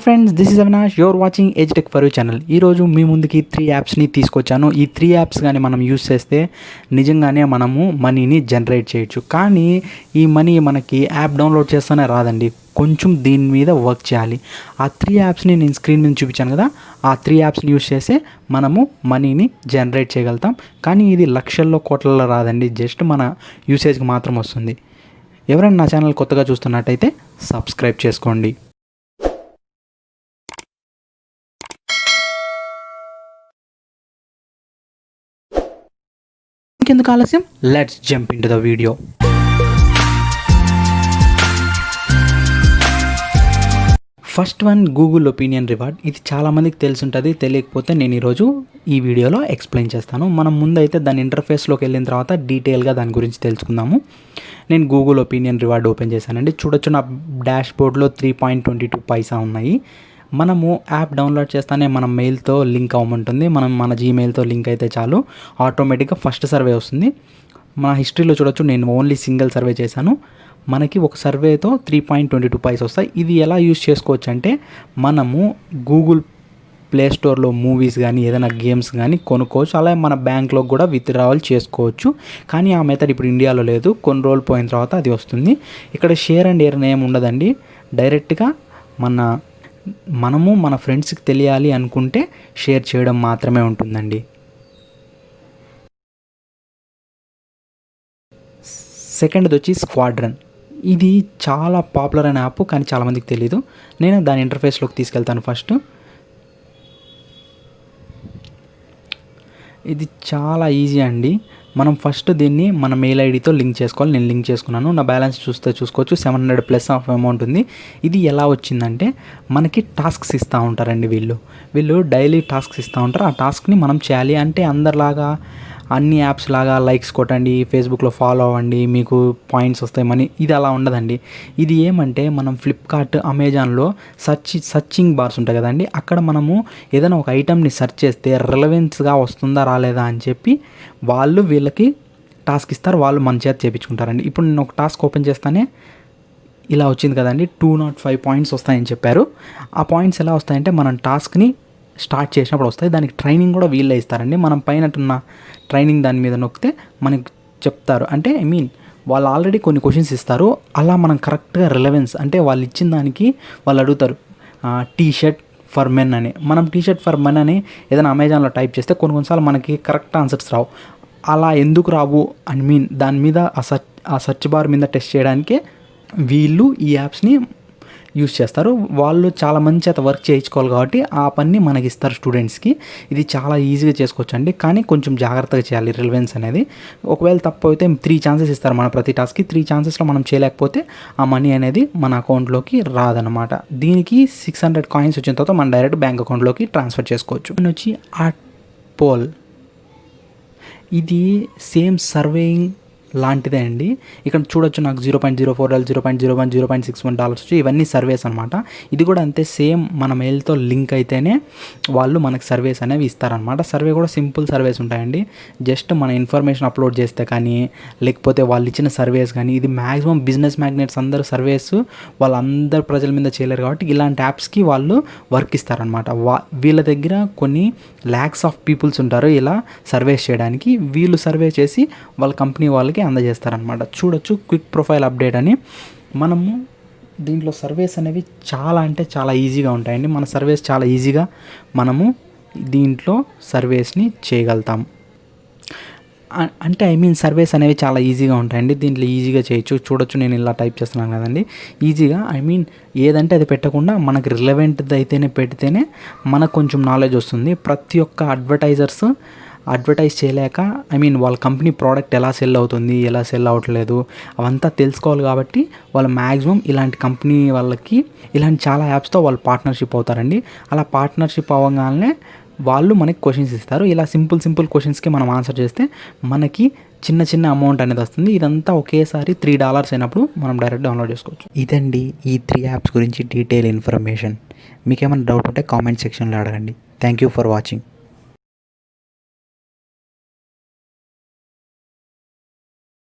Friends, this is Avinash. You're watching edutech for you channel. ఈరోజు మీ ముందుకి 3 యాప్స్ని తీసుకొచ్చాను. ఈ 3 యాప్స్ కానీ మనం యూస్ చేస్తే నిజంగానే మనము మనీని జనరేట్ చేయొచ్చు. కానీ ఈ మనీ మనకి యాప్ డౌన్లోడ్ చేస్తేనే రాదండి, కొంచెం దీని మీద వర్క్ చేయాలి. ఆ 3 యాప్స్ని నేను స్క్రీన్ మీద చూపించాను కదా, ఆ 3 యాప్స్ని యూస్ చేస్తే మనము మనీని జనరేట్ చేయగలుగుతాం. కానీ ఇది లక్షల్లో కోట్లలో రాదండి, జస్ట్ మన యూసేజ్కి మాత్రం వస్తుంది. ఎవరైనా నా ఛానల్ కొత్తగా చూస్తున్నట్టయితే సబ్స్క్రైబ్ చేసుకోండి. ఇంకెందుకు ఆలస్యం, let's jump in to the video. First one, Google opinion reward. ఇది చాలామందికి తెలుసుంటుంది, తెలియకపోతే నేను ఈరోజు ఈ వీడియోలో ఎక్స్ప్లెయిన్ చేస్తాను. మనం ముందైతే దాని ఇంటర్ఫేస్లోకి వెళ్ళిన తర్వాత డీటెయిల్గా దాని గురించి తెలుసుకుందాము. నేను గూగుల్ ఒపీనియన్ రివార్డ్ ఓపెన్ చేశానండి. చూడొచ్చు, నా డాష్ బోర్డ్లో 3.22 పైసా ఉన్నాయి. మనము యాప్ డౌన్లోడ్ చేస్తానే మన మెయిల్తో లింక్ అవ్వమంటుంది. మనం మన జీమెయిల్తో లింక్ అయితే చాలు, ఆటోమేటిక్గా ఫస్ట్ సర్వే వస్తుంది. మన హిస్టరీలో చూడొచ్చు, నేను ఓన్లీ సింగిల్ సర్వే చేశాను. మనకి ఒక సర్వేతో 3.22 పైసా వస్తాయి. ఇది ఎలా యూస్ చేసుకోవచ్చు అంటే, మనము గూగుల్ ప్లే స్టోర్లో మూవీస్ కానీ ఏదైనా గేమ్స్ కానీ కొనుక్కోవచ్చు. అలాగే మన బ్యాంక్లో కూడా విత్డ్రావల్ చేసుకోవచ్చు. కానీ ఆ మెథడ్ ఇప్పుడు ఇండియాలో లేదు, కొన్ని రోజులు పోయిన తర్వాత అది వస్తుంది. ఇక్కడ షేర్ అండ్ ఎర్న్ ఏమి ఉండదండి, డైరెక్ట్గా మనము మన ఫ్రెండ్స్కి తెలియాలి అనుకుంటే షేర్ చేయడం మాత్రమే ఉంటుందండి. సెకండ్ది వచ్చి స్క్వాడ్రన్. ఇది చాలా పాపులర్ అయిన యాప్, కానీ చాలామందికి తెలీదు. నేను దాని ఇంటర్ఫేస్లోకి తీసుకెళ్తాను. ఫస్ట్ ఇది చాలా ఈజీ అండి. మనం ఫస్ట్ దీన్ని మన మెయిల్ ఐడితో లింక్ చేసుకోవాలి. నేను లింక్ చేసుకున్నాను. నా బ్యాలెన్స్ చూసుకోవచ్చు, 700 ప్లస్ ఆఫ్ అమౌంట్ ఉంది. ఇది ఎలా వచ్చిందంటే, మనకి టాస్క్స్ ఇస్తూ ఉంటారండి. వీళ్ళు డైలీ టాస్క్స్ ఇస్తూ ఉంటారు. ఆ టాస్క్ని మనం చేయాలి. అంటే అందరిలాగా అన్ని యాప్స్ లాగా లైక్స్ కొట్టండి, ఫేస్బుక్లో ఫాలో అవ్వండి, మీకు పాయింట్స్ వస్తాయి మనీ, ఇది అలా ఉండదండి. ఇది ఏమంటే, మనం ఫ్లిప్కార్ట్, అమెజాన్లో సర్చింగ్ బార్స్ ఉంటాయి కదండి, అక్కడ మనము ఏదైనా ఒక ఐటమ్ని సెర్చ్ చేస్తే రిలవెన్స్గా వస్తుందా రాలేదా అని చెప్పి వీళ్ళకి టాస్క్ ఇస్తారు. వాళ్ళు మన చేత చేయించుకుంటారండి. ఇప్పుడు నేను ఒక టాస్క్ ఓపెన్ చేస్తానే ఇలా వచ్చింది కదండి, 205 పాయింట్స్ వస్తాయని చెప్పారు. ఆ పాయింట్స్ ఎలా వస్తాయంటే, మనం టాస్క్ని స్టార్ట్ చేసినప్పుడు వస్తాయి. దానికి ట్రైనింగ్ కూడా వీళ్ళే ఇస్తారండి. మనం పైన ఉన్న ట్రైనింగ్ దాని మీద నొక్కితే మనకి చెప్తారు. అంటే వాళ్ళు ఆల్రెడీ కొన్ని క్వశ్చన్స్ ఇస్తారు. అలా మనం కరెక్ట్గా రిలవెన్స్ అంటే వాళ్ళు ఇచ్చిన దానికి వాళ్ళు అడుగుతారు, టీ షర్ట్ ఫర్ మెన్ అని. మనం టీ షర్ట్ ఫర్ మెన్ అని ఏదైనా అమెజాన్లో టైప్ చేస్తే కొన్నిసార్లు మనకి కరెక్ట్ ఆన్సర్స్ రావు. అలా ఎందుకు రావు దాని మీద ఆ సర్చ్ బార్ మీద టెస్ట్ చేయడానికే వీళ్ళు ఈ యాప్స్ని యూస్ చేస్తారు. వాళ్ళు చాలా మంది చేత వర్క్ చేయించుకోవాలి కాబట్టి ఆ పని మనకి ఇస్తారు స్టూడెంట్స్కి. ఇది చాలా ఈజీగా చేసుకోవచ్చు అండి, కానీ కొంచెం జాగ్రత్తగా చేయాలి రిలవెన్స్ అనేది. ఒకవేళ తప్పు అయితే 3 ఛాన్సెస్ ఇస్తారు మన ప్రతి టాస్క్కి. 3 ఛాన్సెస్లో మనం చేయలేకపోతే ఆ మనీ అనేది మన అకౌంట్లోకి రాదనమాట. దీనికి 600 కాయిన్స్ వచ్చిన తర్వాత మనం డైరెక్ట్ బ్యాంక్ అకౌంట్లోకి ట్రాన్స్ఫర్ చేసుకోవచ్చు. వచ్చి అటాపోల్. ఇది సేమ్ సర్వేయింగ్ లాంటిదే అండి. ఇక్కడ చూడొచ్చు, నాకు $0.04, $0.01, $0.61 వచ్చి ఇవన్నీ సర్వేస్ అనమాట. ఇది కూడా అంతే, సేమ్ మన మెయిల్తో లింక్ అయితేనే వాళ్ళు మనకు సర్వేస్ అనేవి ఇస్తారనమాట. సర్వే కూడా సింపుల్ సర్వేస్ ఉంటాయండి. జస్ట్ మన ఇన్ఫర్మేషన్ అప్లోడ్ చేస్తే కానీ, లేకపోతే వాళ్ళు ఇచ్చిన సర్వేస్ కానీ, ఇది మ్యాక్సిమం బిజినెస్ మ్యాగ్నెట్స్ అందరూ సర్వేస్ వాళ్ళందరూ ప్రజల మీద చేయలేరు కాబట్టి ఇలాంటి యాప్స్కి వాళ్ళు వర్క్ ఇస్తారనమాట. వీళ్ళ దగ్గర కొన్ని ల్యాక్స్ ఆఫ్ పీపుల్స్ ఉంటారు ఇలా సర్వేస్ చేయడానికి. వీళ్ళు సర్వే చేసి వాళ్ళ కంపెనీ వాళ్ళకి అందజేస్తారనమాట. చూడొచ్చు, క్విక్ ప్రొఫైల్ అప్డేట్ అని. మనము దీంట్లో సర్వేస్ అనేవి చాలా అంటే చాలా ఈజీగా ఉంటాయండి. మన సర్వేస్ చాలా ఈజీగా మనము దీంట్లో సర్వేస్ని చేయగలుగుతాం. అంటే సర్వేస్ అనేవి చాలా ఈజీగా ఉంటాయండి, దీంట్లో ఈజీగా చేయొచ్చు. చూడొచ్చు, నేను ఇలా టైప్ చేస్తున్నాను కదండి, ఈజీగా. ఏదంటే అది పెట్టకుండా మనకి రిలవెంట్ది అయితేనే పెడితేనే మనకు కొంచెం నాలెడ్జ్ వస్తుంది. ప్రతి ఒక్క అడ్వర్టైజ్ చేయలేక వాళ్ళ కంపెనీ ప్రోడక్ట్ ఎలా సెల్ అవుతుంది, ఎలా సెల్ అవ్వట్లేదు అవంతా తెలుసుకోవాలి. కాబట్టి వాళ్ళు మ్యాక్సిమం ఇలాంటి కంపెనీ వాళ్ళకి ఇలాంటి చాలా యాప్స్తో వాళ్ళు పార్ట్నర్షిప్ అవుతారండి. అలా పార్ట్నర్షిప్ అవ్వగానే వాళ్ళు మనకి క్వశ్చన్స్ ఇస్తారు. ఇలా సింపుల్ క్వశ్చన్స్కి మనం ఆన్సర్ చేస్తే మనకి చిన్న అమౌంట్ అనేది వస్తుంది. ఇదంతా ఒకేసారి $3 అయినప్పుడు మనం డైరెక్ట్ డౌన్లోడ్ చేసుకోవచ్చు. ఇదండి ఈ 3 యాప్స్ గురించి డీటెయిల్ ఇన్ఫర్మేషన్. మీకు ఏమైనా డౌట్ ఉంటే కామెంట్ సెక్షన్లో అడగండి. Thank you for watching.